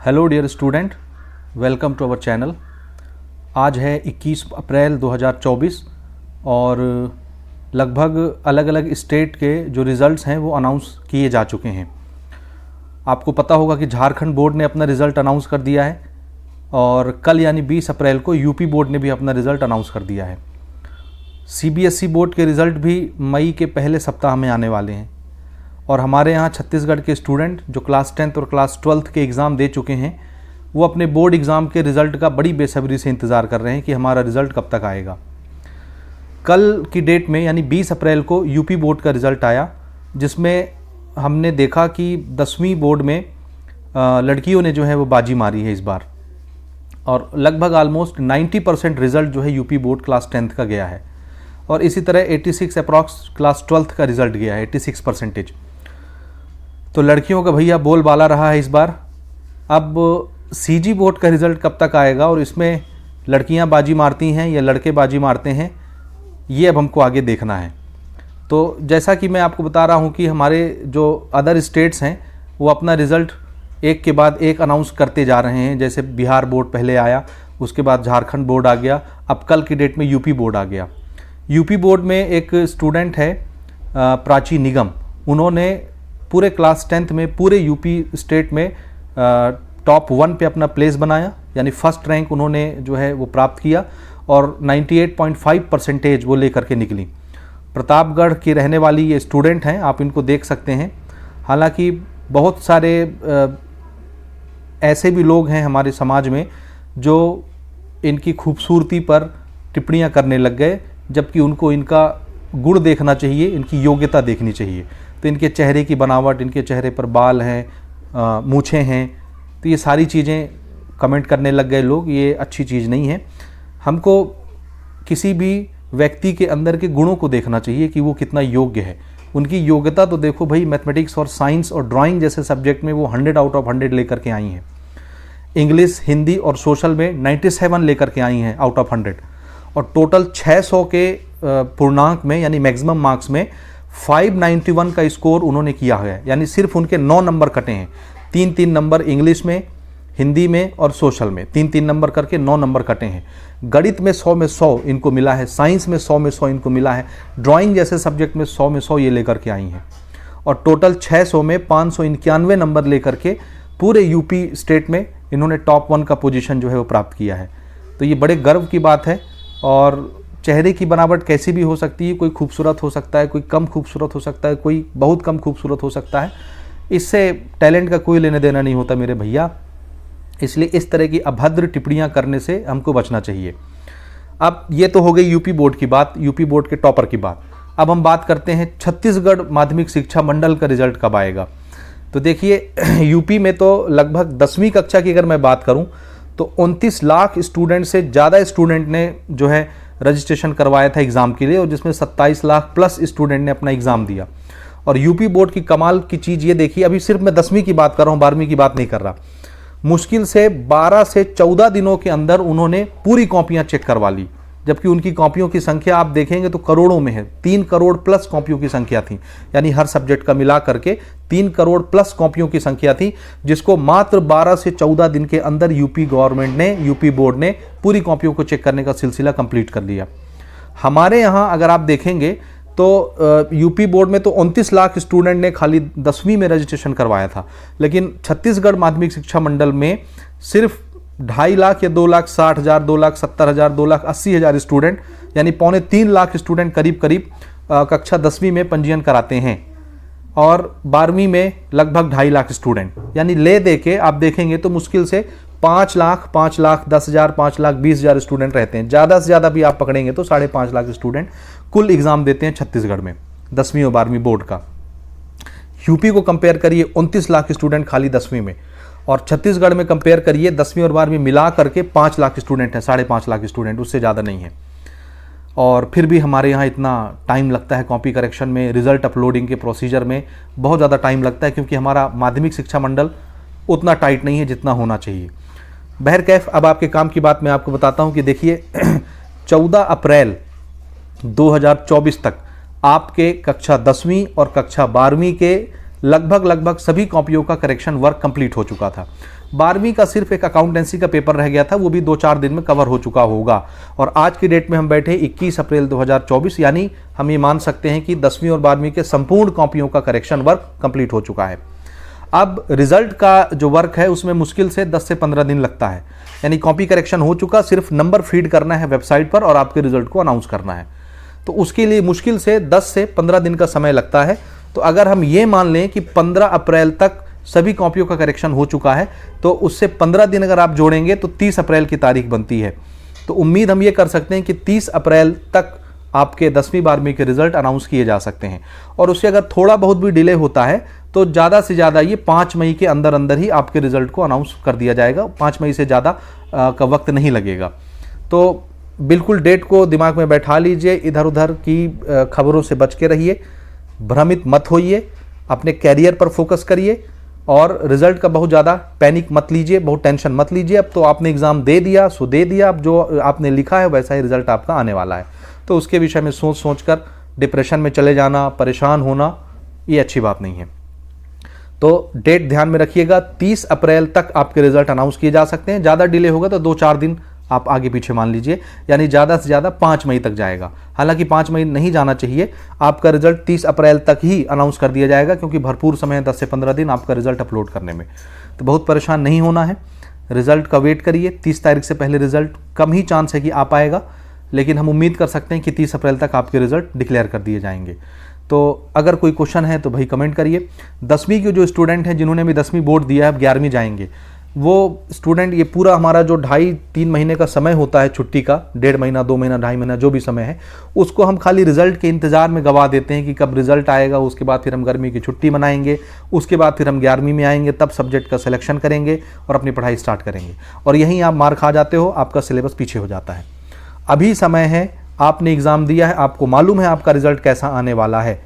Hello dear student, welcome to our channel. आज है 21 अप्रैल 2024 और लगभग अलग अलग स्टेट के जो रिज़ल्ट्स हैं वो अनाउंस किए जा चुके हैं। आपको पता होगा कि झारखंड बोर्ड ने अपना रिज़ल्ट अनाउंस कर दिया है और कल यानी 20 अप्रैल को यूपी बोर्ड ने भी अपना रिज़ल्ट अनाउंस कर दिया है। सीबीएसई बोर्ड के रिज़ल्ट भी मई के पहले सप्ताह में आने वाले हैं और हमारे यहाँ छत्तीसगढ़ के स्टूडेंट जो क्लास 10th और क्लास 12th के एग्ज़ाम दे चुके हैं वो अपने बोर्ड एग्ज़ाम के रिज़ल्ट का बड़ी बेसब्री से इंतज़ार कर रहे हैं कि हमारा रिज़ल्ट कब तक आएगा। कल की डेट में यानी 20 अप्रैल को यूपी बोर्ड का रिज़ल्ट आया, जिसमें हमने देखा कि 10वीं बोर्ड में लड़कियों ने जो है वो बाजी मारी है इस बार और लगभग ऑलमोस्ट 90% रिज़ल्ट जो है यूपी बोर्ड क्लास 10th का गया है और इसी तरह 86 अप्रॉक्स क्लास 12th का रिज़ल्ट गया है 86%। तो लड़कियों का भैया बोलबाला रहा है इस बार। अब सीजी बोर्ड का रिज़ल्ट कब तक आएगा और इसमें लड़कियां बाजी मारती हैं या लड़के बाजी मारते हैं, ये अब हमको आगे देखना है। तो जैसा कि मैं आपको बता रहा हूं कि हमारे जो अदर स्टेट्स हैं वो अपना रिज़ल्ट एक के बाद एक अनाउंस करते जा रहे हैं। जैसे बिहार बोर्ड पहले आया, उसके बाद झारखंड बोर्ड आ गया, अब कल की डेट में यूपी बोर्ड आ गया। यूपी बोर्ड में एक स्टूडेंट है प्राची निगम, उन्होंने पूरे क्लास 10th में पूरे यूपी स्टेट में टॉप 1 पे अपना प्लेस बनाया, यानी फर्स्ट रैंक उन्होंने जो है वो प्राप्त किया और 98.5% वो लेकर के निकली। प्रतापगढ़ की रहने वाली ये स्टूडेंट हैं, आप इनको देख सकते हैं। हालांकि बहुत सारे ऐसे भी लोग हैं हमारे समाज में जो इनकी खूबसूरती पर टिप्पणियां करने लग गए, जबकि उनको इनका गुण देखना चाहिए, इनकी योग्यता देखनी चाहिए। तो इनके चेहरे की बनावट, इनके चेहरे पर बाल हैं, मूछें हैं, तो ये सारी चीज़ें कमेंट करने लग गए लोग। ये अच्छी चीज़ नहीं है। हमको किसी भी व्यक्ति के अंदर के गुणों को देखना चाहिए कि वो कितना योग्य है। उनकी योग्यता तो देखो भाई, मैथमेटिक्स और साइंस और ड्राइंग जैसे सब्जेक्ट में वो 100 आउट ऑफ 100 लेकर के आई हैं। इंग्लिश, हिंदी और सोशल में 97 लेकर के आई हैं आउट ऑफ 100 और टोटल 600 के पूर्णांक में यानी मैक्सिमम मार्क्स में 591 का स्कोर उन्होंने किया है। यानी सिर्फ उनके 9 नंबर कटे हैं। 3-3 नंबर इंग्लिश में, हिंदी में और सोशल में 3-3 नंबर करके 9 नंबर कटे हैं। गणित में 100 में 100 इनको मिला है, साइंस में 100 में 100 इनको मिला है, ड्राइंग जैसे सब्जेक्ट में 100 में 100 ये लेकर के आई हैं और टोटल 600 में 591 नंबर लेकर के पूरे यूपी स्टेट में इन्होंने टॉप 1 का पोजीशन जो है वो प्राप्त किया है। तो ये बड़े गर्व की बात है। और चेहरे की बनावट कैसी भी हो सकती है, कोई खूबसूरत हो सकता है, कोई कम खूबसूरत हो सकता है, कोई बहुत कम खूबसूरत हो सकता है। इससे टैलेंट का कोई लेना देना नहीं होता मेरे भैया। इसलिए इस तरह की अभद्र टिप्पणियां करने से हमको बचना चाहिए। अब ये तो हो गई यूपी बोर्ड की बात, यूपी बोर्ड के टॉपर की बात। अब हम बात करते हैं छत्तीसगढ़ माध्यमिक शिक्षा मंडल का रिजल्ट कब आएगा। तो देखिए, यूपी में तो लगभग 10वीं कक्षा की अगर मैं बात करूं तो 29 लाख स्टूडेंट से ज़्यादा स्टूडेंट ने जो है रजिस्ट्रेशन करवाया था एग्ज़ाम के लिए और जिसमें 27 लाख प्लस स्टूडेंट ने अपना एग्ज़ाम दिया। और यूपी बोर्ड की कमाल की चीज़ ये देखिए, अभी सिर्फ मैं 10वीं की बात कर रहा हूँ, 12वीं की बात नहीं कर रहा। मुश्किल से 12 से 14 दिनों के अंदर उन्होंने पूरी कॉपियाँ चेक करवा ली, जबकि उनकी कॉपियों की संख्या आप देखेंगे तो करोड़ों में है। 3 करोड़ प्लस कॉपियों की संख्या थी, यानी हर सब्जेक्ट का मिला करके 3 करोड़ प्लस कॉपियों की संख्या थी, जिसको मात्र 12 से 14 दिन के अंदर यूपी गवर्नमेंट ने, यूपी बोर्ड ने पूरी कॉपियों को चेक करने का सिलसिला कंप्लीट कर लिया। हमारे यहाँ अगर आप देखेंगे तो यूपी बोर्ड में तो 29 लाख स्टूडेंट ने खाली 10वीं में रजिस्ट्रेशन करवाया था, लेकिन छत्तीसगढ़ माध्यमिक शिक्षा मंडल में सिर्फ 2.5 लाख या 2,60,000, 2,70,000, 2,80,000 स्टूडेंट यानी 2.25 लाख स्टूडेंट करीब करीब कक्षा 10वीं में पंजीयन कराते हैं और 12वीं में लगभग 2.5 लाख स्टूडेंट, यानी ले दे के आप देखेंगे तो मुश्किल से 5 लाख, 5,10,000, 5,20,000 स्टूडेंट रहते हैं। ज़्यादा से ज़्यादा भी आप पकड़ेंगे तो 5.5 लाख स्टूडेंट कुल एग्ज़ाम देते हैं छत्तीसगढ़ में 10वीं और 12वीं बोर्ड का। यूपी को कंपेयर करिए, 29 लाख स्टूडेंट खाली 10वीं में, और छत्तीसगढ़ में कंपेयर करिए 10वीं और 12वीं मिला करके 5 लाख स्टूडेंट हैं, 5.5 लाख स्टूडेंट, उससे ज़्यादा नहीं है। और फिर भी हमारे यहाँ इतना टाइम लगता है कॉपी करेक्शन में, रिज़ल्ट अपलोडिंग के प्रोसीजर में बहुत ज़्यादा टाइम लगता है, क्योंकि हमारा माध्यमिक शिक्षा मंडल उतना टाइट नहीं है जितना होना चाहिए। बहरकैफ, अब आपके काम की बात मैं आपको बताता हूँ कि देखिए 14 अप्रैल 2024 तक आपके कक्षा 10वीं और कक्षा 12वीं के लगभग सभी कॉपियों का करेक्शन वर्क कंप्लीट हो चुका था। 12वीं का सिर्फ एक अकाउंटेंसी का पेपर रह गया था, वो भी 2-4 दिन में कवर हो चुका होगा। और आज की डेट में हम बैठे 21 अप्रैल 2024, यानी हम ये मान सकते हैं कि 10वीं और 12वीं के संपूर्ण कॉपियों का करेक्शन वर्क कंप्लीट हो चुका है। अब रिजल्ट का जो वर्क है उसमें मुश्किल से 10 से 15 दिन लगता है, यानी कॉपी करेक्शन हो चुका, सिर्फ नंबर फीड करना है वेबसाइट पर और आपके रिजल्ट को अनाउंस करना है। तो उसके लिए मुश्किल से 10 से 15 दिन का समय लगता है। तो अगर हम ये मान लें कि 15 अप्रैल तक सभी कॉपियों का करेक्शन हो चुका है, तो उससे 15 दिन अगर आप जोड़ेंगे तो 30 अप्रैल की तारीख बनती है। तो उम्मीद हम ये कर सकते हैं कि 30 अप्रैल तक आपके 10वीं 12वीं के रिजल्ट अनाउंस किए जा सकते हैं। और उससे अगर थोड़ा बहुत भी डिले होता है तो ज़्यादा से ज़्यादा ये 5 मई के अंदर अंदर ही आपके रिजल्ट को अनाउंस कर दिया जाएगा। 5 मई से ज़्यादा का वक्त नहीं लगेगा। तो बिल्कुल डेट को दिमाग में बैठा लीजिए, इधर उधर की खबरों से बच के रहिए, भ्रमित मत होइए, अपने कैरियर पर फोकस करिए और रिजल्ट का बहुत ज़्यादा पैनिक मत लीजिए, बहुत टेंशन मत लीजिए। अब तो आपने एग्ज़ाम दे दिया सो दे दिया, अब जो आपने लिखा है वैसा ही रिजल्ट आपका आने वाला है। तो उसके विषय में सोच कर डिप्रेशन में चले जाना, परेशान होना, ये अच्छी बात नहीं है। तो डेट ध्यान में रखिएगा, 30 अप्रैल तक आपके रिजल्ट अनाउंस किए जा सकते हैं। ज़्यादा डिले होगा तो 2-4 दिन आप आगे पीछे मान लीजिए, यानी ज़्यादा से ज़्यादा 5 मई तक जाएगा। हालांकि 5 मई नहीं जाना चाहिए, आपका रिजल्ट 30 अप्रैल तक ही अनाउंस कर दिया जाएगा, क्योंकि भरपूर समय है 10 से 15 दिन आपका रिजल्ट अपलोड करने में। तो बहुत परेशान नहीं होना है, रिजल्ट का वेट करिए। 30 तारीख से पहले रिजल्ट कम ही चांस है कि आ पाएगा, लेकिन हम उम्मीद कर सकते हैं कि 30 अप्रैल तक आपके रिजल्ट डिक्लेयर कर दिए जाएंगे। तो अगर कोई क्वेश्चन है तो भाई कमेंट करिए। 10वीं के जो स्टूडेंट हैं जिन्होंने भी 10वीं बोर्ड दिया है, अब 11वीं जाएंगे, वो स्टूडेंट ये पूरा हमारा जो 2.5-3 महीने का समय होता है छुट्टी का, 1.5 महीना 2 महीना 2.5 महीना जो भी समय है, उसको हम खाली रिजल्ट के इंतजार में गवा देते हैं कि कब रिजल्ट आएगा। उसके बाद फिर हम गर्मी की छुट्टी मनाएंगे, उसके बाद फिर हम 11वीं में आएंगे, तब सब्जेक्ट का सिलेक्शन करेंगे और अपनी पढ़ाई स्टार्ट करेंगे। और यहीं आप मार खा जाते हो, आपका सिलेबस पीछे हो जाता है। अभी समय है, आपने एग्ज़ाम दिया है, आपको मालूम है आपका रिजल्ट कैसा आने वाला है।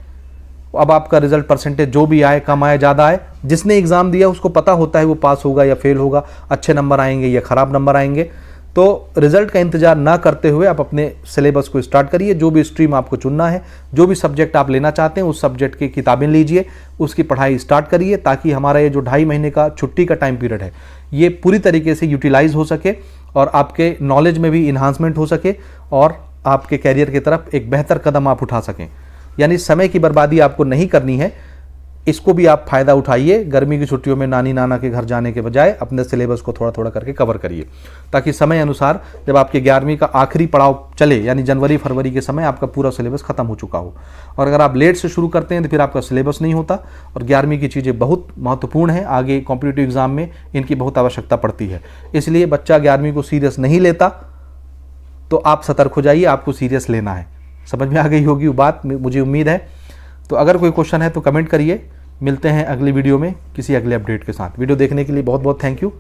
अब आपका रिजल्ट परसेंटेज जो भी आए, कम आए ज़्यादा आए, जिसने एग्ज़ाम दिया उसको पता होता है वो पास होगा या फेल होगा, अच्छे नंबर आएंगे या ख़राब नंबर आएंगे। तो रिजल्ट का इंतजार ना करते हुए आप अपने सिलेबस को स्टार्ट करिए। जो भी स्ट्रीम आपको चुनना है, जो भी सब्जेक्ट आप लेना चाहते हैं, उस सब्जेक्ट की किताबें लीजिए, उसकी पढ़ाई स्टार्ट करिए, ताकि हमारा ये जो 2.5 महीने का छुट्टी का टाइम पीरियड है ये पूरी तरीके से यूटिलाइज हो सके और आपके नॉलेज में भी इन्हांसमेंट हो सके और आपके कैरियर की तरफ एक बेहतर कदम आप उठा सकें। यानी समय की बर्बादी आपको नहीं करनी है, इसको भी आप फ़ायदा उठाइए। गर्मी की छुट्टियों में नानी नाना के घर जाने के बजाय अपने सिलेबस को थोड़ा थोड़ा करके कवर करिए, ताकि समय अनुसार जब आपके 11वीं का आखिरी पड़ाव चले, यानी जनवरी फरवरी के समय आपका पूरा सिलेबस खत्म हो चुका हो। और अगर आप लेट से शुरू करते हैं तो फिर आपका सिलेबस नहीं होता। और 11वीं की चीज़ें बहुत महत्वपूर्ण हैं, आगे कॉम्पिटिटिव एग्ज़ाम में इनकी बहुत आवश्यकता पड़ती है। इसलिए बच्चा 11वीं को सीरियस नहीं लेता तो आप सतर्क हो जाइए, आपको सीरियस लेना है। समझ में आ गई होगी वो बात, मुझे उम्मीद है। तो अगर कोई क्वेश्चन है तो कमेंट करिए। मिलते हैं अगली वीडियो में किसी अगले अपडेट के साथ। वीडियो देखने के लिए बहुत बहुत थैंक यू।